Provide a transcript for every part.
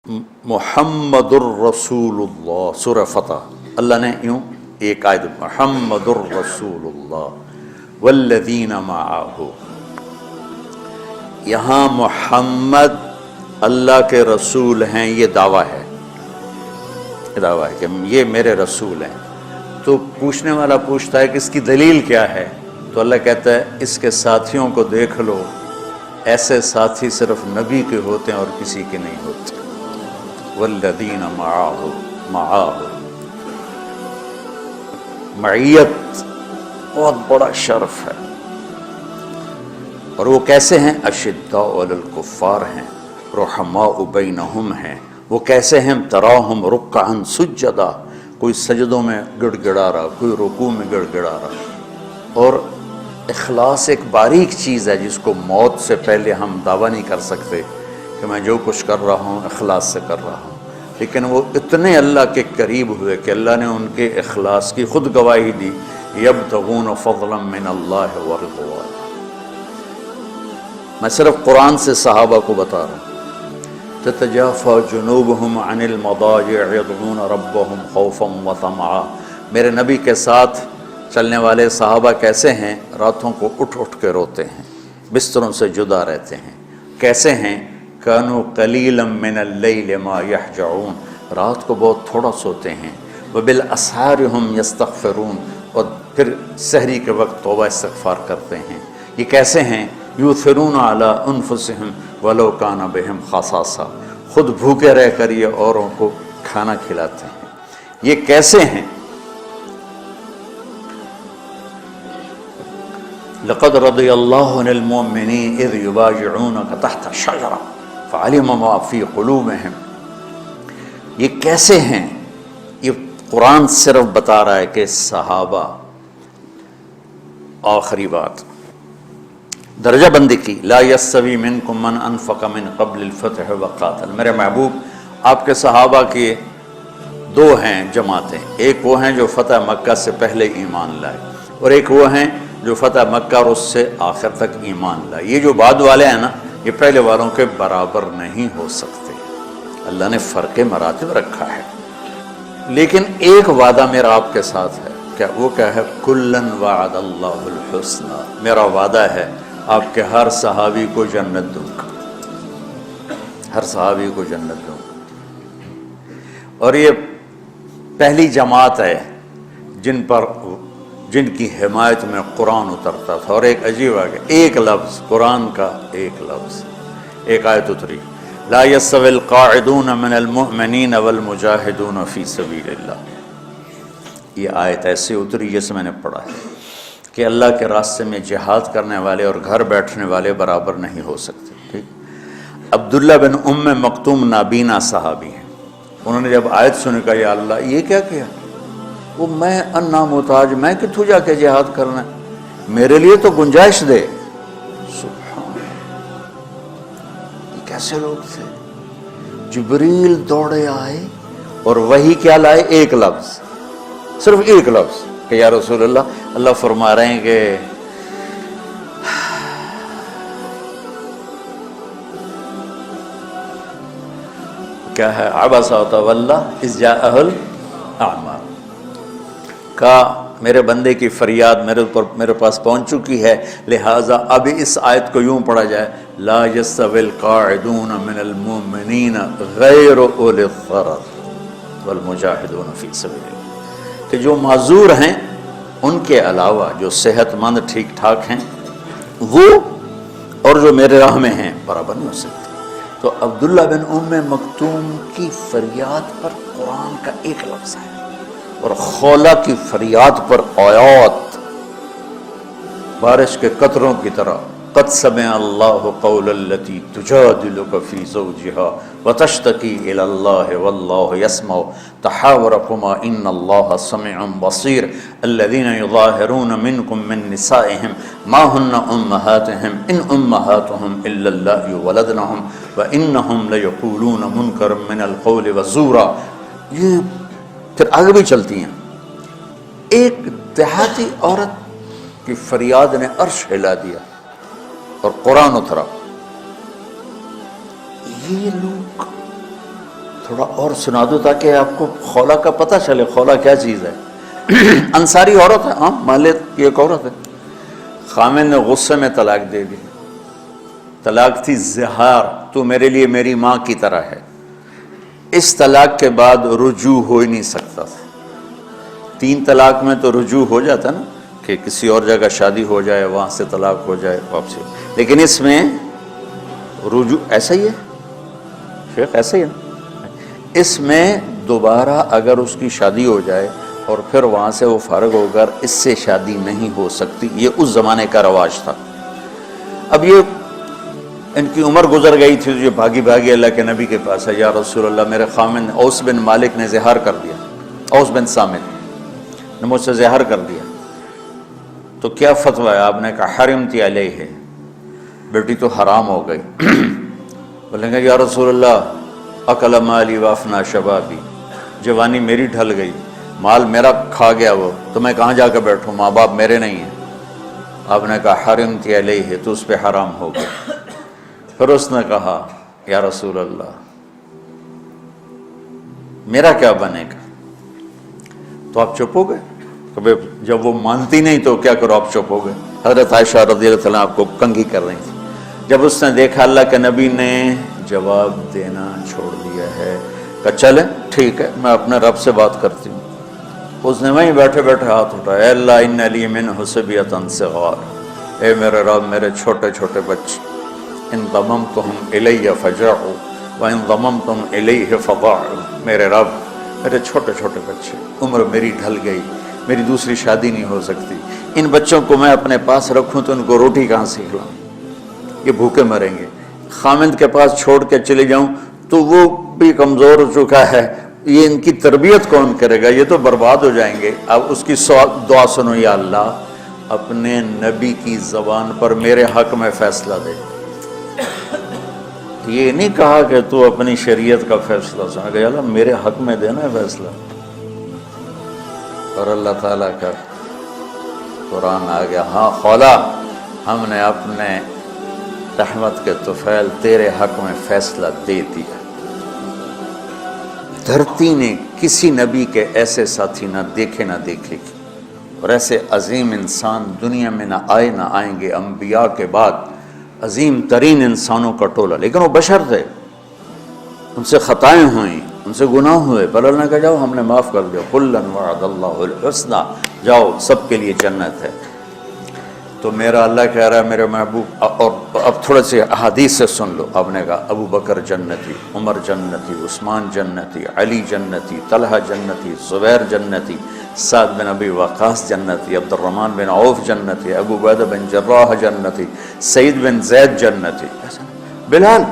محمد الرسول اللہ، سورہ فتح اللہ نے یوں ایک آیت محمد الرسول اللہ والذین معہ، یہاں محمد اللہ کے رسول ہیں، یہ دعویٰ ہے کہ یہ میرے رسول ہیں۔ تو پوچھنے والا پوچھتا ہے کہ اس کی دلیل کیا ہے؟ تو اللہ کہتا ہے اس کے ساتھیوں کو دیکھ لو، ایسے ساتھی صرف نبی کے ہوتے ہیں اور کسی کے نہیں ہوتے۔ والذین معہ، معیت بہت بڑا شرف ہے۔ اور وہ کیسے ہیں؟ اشداء علی الکفار ہیں، رحماء بینہم ہیں۔ وہ کیسے ہیں؟ تراہم رکعا سجدا، کوئی سجدوں میں گڑ گڑا رہا، کوئی رکوع میں گڑ گڑا رہا۔ اور اخلاص ایک باریک چیز ہے جس کو موت سے پہلے ہم دعویٰ نہیں کر سکتے کہ میں جو کچھ کر رہا ہوں اخلاص سے کر رہا ہوں، لیکن وہ اتنے اللہ کے قریب ہوئے کہ اللہ نے ان کے اخلاص کی خود گواہی دی، یبتغون فضلا من اللہ ورضوانا۔ میں صرف قرآن سے صحابہ کو بتا رہا ہوں۔ تتجافى جنوبهم عن المضاجع يدعون ربهم خوفا وطمعا، میرے نبی کے ساتھ چلنے والے صحابہ کیسے ہیں؟ راتوں کو اٹھ اٹھ کے روتے ہیں، بستروں سے جدا رہتے ہیں۔ کیسے ہیں؟ كانوا قليلا من الليل ما يهجعون، رات کو بہت تھوڑا سوتے ہیں۔ وبالاسحار هم يستغفرون، اور پھر سحری کے وقت توبہ استغفار کرتے ہیں۔ یہ کیسے ہیں؟ یؤثرون علی انفسهم ولو کان بهم خصاصہ، خود بھوکے رہ کر یہ اوروں کو کھانا کھلاتے ہیں۔ یہ کیسے ہیں؟ لقد رضی اللہ عن المؤمنین اذ یبایعونک تحت الشجرہ فعلم ما فی قلوبہم۔ یہ کیسے ہیں؟ یہ قرآن صرف بتا رہا ہے کہ صحابہ، آخری بات درجہ بندی کی، لا یستوی منکم من انفق من قبل الفتح وقاتل۔ میرے محبوب، آپ کے صحابہ کی دو ہیں جماعتیں، ایک وہ ہیں جو فتح مکہ سے پہلے ایمان لائے، اور ایک وہ ہیں جو فتح مکہ اور اس سے آخر تک ایمان لائے۔ یہ جو بعد والے ہیں نا، یہ پہلے والوں کے برابر نہیں ہو سکتے۔ اللہ نے فرق مراتب رکھا ہے، لیکن ایک وعدہ میرا آپ کے ساتھ ہے۔ کیا وہ کیا ہے؟ کلن وعد اللہ الحسنى، میرا وعدہ ہے آپ کے ہر صحابی کو جنت دوں گا، ہر صحابی کو جنت دوں گا۔ اور یہ پہلی جماعت ہے جن کی حمایت میں قرآن اترتا تھا۔ اور ایک عجیب ہے کہ ایک لفظ قرآن کا، ایک لفظ، ایک آیت اتری، لا یستوی القاعدون من المؤمنین والمجاہدون فی سبیل اللہ۔ یہ آیت ایسے اتری جیسے میں نے پڑھا ہے کہ اللہ کے راستے میں جہاد کرنے والے اور گھر بیٹھنے والے برابر نہیں ہو سکتے۔ ٹھیک؟ عبداللہ بن ام مکتوم نابینا صحابی ہیں، انہوں نے جب آیت سنی کہا یا اللہ یہ کیا کیا؟ وہ میں انا محتاج، میں کتوں جا کے جہاد کرنا ہے، میرے لیے تو گنجائش دے۔ سبحان، یہ کیسے لوگ تھے؟ جبریل دوڑے آئے اور وہی کیا لائے؟ ایک لفظ، صرف ایک لفظ کہ یا رسول اللہ فرما رہے ہیں کہ کیا ہے؟ عبس وتولی اذ جاءہ الاعمى، کہا میرے بندے کی فریاد میرے پاس پہنچ چکی ہے، لہٰذا اب اس آیت کو یوں پڑھا جائے، لا یستوی القاعدون من المؤمنین غیر اولی الضرر والمجاہدون فی سبیل اللہ، کہ جو معذور ہیں ان کے علاوہ جو صحت مند ٹھیک ٹھاک ہیں وہ اور جو میرے راہ میں ہیں برابر نہیں ہو سکتے۔ تو عبداللہ بن ام مکتوم کی فریاد پر قرآن کا ایک لفظ ہے، اور خولہ کی فریاد پر آیات بارش کے قطروں کی طرح، قد سمع اللہ قول التی تجادلک فی زوجها وتشتکی الی اللہ واللہ یسمع تحاورکما ان اللہ سمیع بصیر الذین یظاہرون منکم من نسائہم ما ہن امہاتہم ان امہاتہم الا اللہ ولدنہم وانہم لیقولون منکرا من القول وزورا۔ یہ پھر آگے بھی چلتی ہیں۔ ایک دیہاتی عورت کی فریاد نے عرش ہلا دیا اور قرآن اترا۔ یہ لوگ تھوڑا اور سنا دو تاکہ آپ کو خولا کا پتہ چلے، خولا کیا چیز ہے۔ انصاری عورت ہے، ہاں محلے کی ایک عورت ہے، خامن نے غصے میں طلاق دے دی۔ طلاق تھی زہار، تو میرے لیے میری ماں کی طرح ہے۔ اس طلاق کے بعد رجوع ہو ہی نہیں سکتا تھا۔ 3 طلاق میں تو رجوع ہو جاتا نا، کہ کسی اور جگہ شادی ہو جائے، وہاں سے طلاق ہو جائے واپسی، لیکن اس میں رجوع ایسا ہی ہے شیخ، ایسا ہی ہے نا، اس میں دوبارہ اگر اس کی شادی ہو جائے اور پھر وہاں سے وہ فارغ ہو کر اس سے شادی نہیں ہو سکتی، یہ اس زمانے کا رواج تھا۔ اب یہ ان کی عمر گزر گئی تھی، جو بھاگی بھاگی اللہ کے نبی کے پاس ہے، یا رسول اللہ میرے خامن اوس بن مالک نے زہار کر دیا، اوس بن صامت نے مجھ سے زہار کر دیا، تو کیا فتویٰ ہے؟ آپ نے کہا حرمتی علیہ، بیٹی تو حرام ہو گئی۔ بولیں گے یا رسول اللہ اکل مالی وافنا شبابی، جوانی میری ڈھل گئی، مال میرا کھا گیا وہ، تو میں کہاں جا کے بیٹھوں، ماں باپ میرے نہیں ہیں۔ آپ نے کہا حرمتی علیہ، تو اس پہ حرام ہو گیا۔ پھر اس نے کہا یا رسول اللہ میرا کیا بنے گا؟ تو آپ چپ ہو گئے، کہ جب وہ مانتی نہیں تو کیا کرو، آپ چپ ہو گئے۔ حضرت عائشہ رضی اللہ عنہ آپ کو کنگھی کر رہی تھی۔ جب اس نے دیکھا اللہ کے نبی نے جواب دینا چھوڑ دیا ہے، کہا چلے ٹھیک ہے میں اپنے رب سے بات کرتی ہوں۔ اس نے وہیں بیٹھے بیٹھے ہاتھ اٹھایا، اے اللہ ان لی منہ صبیۃ صغار، اے میرے رب میرے چھوٹے چھوٹے بچے، ان ضممتہم الی فجعوا وان ضممتم الیہ فضاعوا، میرے رب میرے چھوٹے چھوٹے بچے، عمر میری ڈھل گئی، میری دوسری شادی نہیں ہو سکتی، ان بچوں کو میں اپنے پاس رکھوں تو ان کو روٹی کہاں سے کھلاؤں، یہ بھوکے مریں گے۔ خامند کے پاس چھوڑ کے چلے جاؤں تو وہ بھی کمزور ہو چکا ہے، یہ ان کی تربیت کون کرے گا، یہ تو برباد ہو جائیں گے۔ اب اس کی دعا سنو، یا اللہ اپنے نبی کی زبان پر میرے حق میں فیصلہ دے۔ یہ نہیں کہا کہ تو اپنی شریعت کا فیصلہ سنا، کہ اللہ میرے حق میں دینا ہے فیصلہ۔ اور اللہ تعالیٰ کا قرآن آ گیا، ہاں خولا ہم نے اپنے رحمت کے طفیل تیرے حق میں فیصلہ دے دیا۔ دھرتی نے کسی نبی کے ایسے ساتھی نہ دیکھے نہ دیکھے گی، اور ایسے عظیم انسان دنیا میں نہ آئے نہ آئیں گے۔ انبیاء کے بعد عظیم ترین انسانوں کا ٹولہ، لیکن وہ بشر تھے، ان سے خطائیں ہوئیں، ان سے گناہ ہوئے، پر اللہ نے کہا جاؤ ہم نے معاف کر دیا، کلا وعد اللہ الحسنی، جاؤ سب کے لیے جنت ہے۔ تو میرا اللہ کہہ رہا ہے میرے محبوب، اور اب تھوڑے سے احادیث سے سن لو۔ آپ نے کہا ابو بکر جنتی، عمر جنتی، عثمان جنتی، علی جنتی، طلحہ جنتی، زبیر جنتی، سعد بن ابی وقاص جنتی، عبد الرحمن بن عوف جنتی، ابو عبیدہ بن جراح جنتی، سعید بن زید جنتی، بلال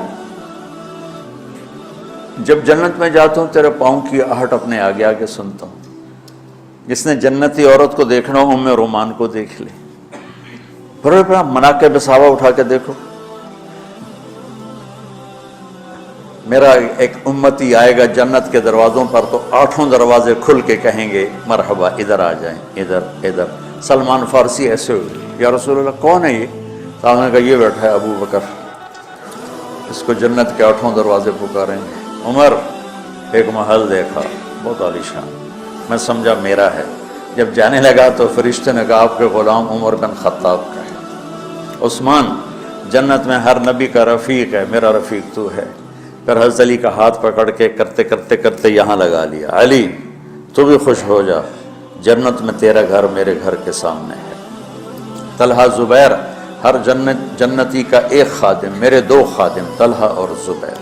جب جنت میں جاتا ہوں تیرے پاؤں کی آہٹ اپنے آگے آگے سنتا ہوں۔ جس نے جنتی عورت کو دیکھنا ہو ام رومان کو دیکھ لے، پھر مناقب صحابہ اٹھا کے دیکھو۔ میرا ایک امتی آئے گا جنت کے دروازوں پر تو 8 دروازے کھل کے کہیں گے مرحبا ادھر آ جائیں، ادھر ادھر۔ سلمان فارسی ایسے ہوئے، یا رسول اللہ کون ہے یہ؟ صاحب نے کہا یہ بیٹھا ہے ابو بکر، اس کو جنت کے 8 دروازے پکاریں گے۔ عمر ایک محل دیکھا بہت عالیشان، میں سمجھا میرا ہے۔ جب جانے لگا تو فرشتے نے کہا آپ کے غلام عمر بن خطاب کا ہے۔ عثمان جنت میں ہر نبی کا رفیق ہے، میرا رفیق تو ہے۔ پھر حضرت علی کا ہاتھ پکڑ کے کرتے کرتے کرتے یہاں لگا لیا، علی تو بھی خوش ہو جا، جنت میں تیرا گھر میرے گھر کے سامنے ہے۔ طلحہ زبیر، ہر جنتی کا ایک خادم، میرے 2 خادم طلحہ اور زبیر۔